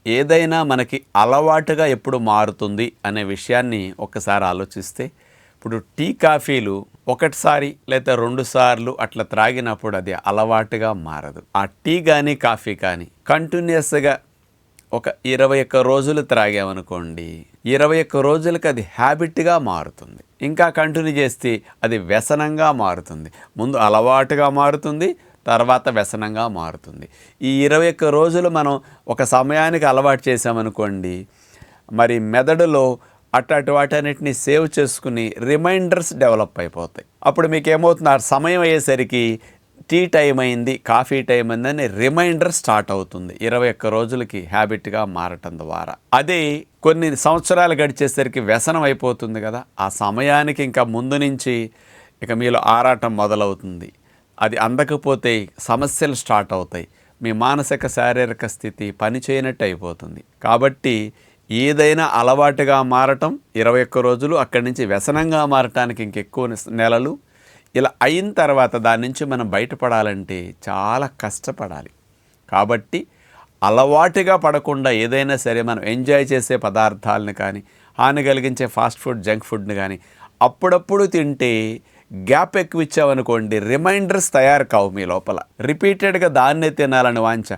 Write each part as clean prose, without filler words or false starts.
ఏదైనా మనకి అలవాటుగా ఎప్పుడు మారుతుంది అనే విషయాన్ని ఒక్కసారి ఆలోచిస్తే, ఇప్పుడు టీ కాఫీలు ఒకటిసారి లేదా 2 సార్లు అట్లా త్రాగినప్పుడు అది అలవాటుగా మారదు. ఆ టీ కానీ కాఫీ కానీ కంటిన్యూస్గా ఒక 21 రోజులు త్రాగామనుకోండి, 21 రోజులకి అది హ్యాబిట్గా మారుతుంది. ఇంకా కంటిన్యూ చేస్తే అది వ్యసనంగా మారుతుంది. ముందు అలవాటుగా మారుతుంది, తర్వాత వ్యసనంగా మారుతుంది. ఈ 21 రోజులు మనం ఒక సమయానికి అలవాటు చేసామనుకోండి, మరి మెదడులో అట్లాంటి వాటన్నిటిని సేవ్ చేసుకుని రిమైండర్స్ డెవలప్ అయిపోతాయి. అప్పుడు మీకు ఏమవుతుంది, ఆ సమయం అయ్యేసరికి టీ టైం అయింది, కాఫీ టైం అయిందని రిమైండర్ స్టార్ట్ అవుతుంది 21 రోజులకి హ్యాబిట్గా మారటం ద్వారా. అదే కొన్ని సంవత్సరాలు గడిచేసరికి వ్యసనం అయిపోతుంది కదా. ఆ సమయానికి ఇంకా ముందు నుంచి ఇక మీలో ఆరాటం మొదలవుతుంది. అది అందకపోతే సమస్యలు స్టార్ట్ అవుతాయి. మీ మానసిక శారీరక స్థితి పనిచేయనట్టు అయిపోతుంది. కాబట్టి ఏదైనా అలవాటుగా మారటం 21 రోజులు, అక్కడి నుంచి వ్యసనంగా మారటానికి ఇంకెక్కువ నెలలు. ఇలా అయిన తర్వాత దాని నుంచి మనం బయటపడాలంటే చాలా కష్టపడాలి. కాబట్టి అలవాటుగా పడకుండా ఏదైనా సరే మనం ఎంజాయ్ చేసే పదార్థాలను కానీ, హాని కలిగించే ఫాస్ట్ ఫుడ్, జంక్ ఫుడ్ని కానీ అప్పుడప్పుడు తింటే గ్యాప్ ఎక్కువ ఇచ్చామనుకోండి, రిమైండర్స్ తయారు కావు మీ లోపల. రిపీటెడ్గా దాన్నే తినాలని వాంఛ.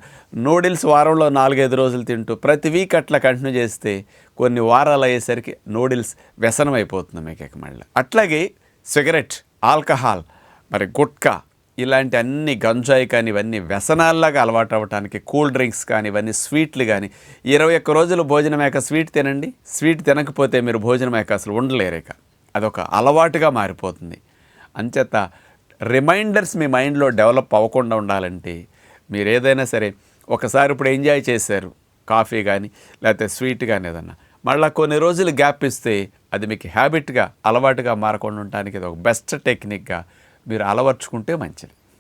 నూడిల్స్ వారంలో 4-5 రోజులు తింటూ ప్రతి వీక్ అట్లా కంటిన్యూ చేస్తే కొన్ని వారాలు అయ్యేసరికి నూడిల్స్ వ్యసనం అయిపోతుంది మీకు ఇక మళ్ళీ. అట్లాగే సిగరెట్, ఆల్కహాల్, మరి గుట్కా, ఇలాంటి అన్ని గంజాయి కానీ ఇవన్నీ వ్యసనాల్లాగా అలవాటు అవ్వటానికి, కూల్ డ్రింక్స్ కానీ ఇవన్నీ స్వీట్లు కానీ 21 రోజులు భోజనమేక స్వీట్ తినండి. స్వీట్ తినకపోతే మీరు భోజనమేక అసలు ఉండలేరు. ఇక అదొక అలవాటుగా మారిపోతుంది. అంచేత రిమైండర్స్ మీ మైండ్లో డెవలప్ అవ్వకుండా ఉండాలంటే మీరు ఏదైనా సరే ఒకసారి ఇప్పుడు ఎంజాయ్ చేశారు, కాఫీ కానీ లేకపోతే స్వీట్ కానీ ఏదన్నా, మళ్ళీ కొన్ని రోజులు గ్యాప్ ఇస్తే అది మీకు హ్యాబిట్గా అలవాటుగా మారకుండా ఉండటానికి ఇది ఒక బెస్ట్ టెక్నిక్గా మీరు అలవర్చుకుంటే మంచిది.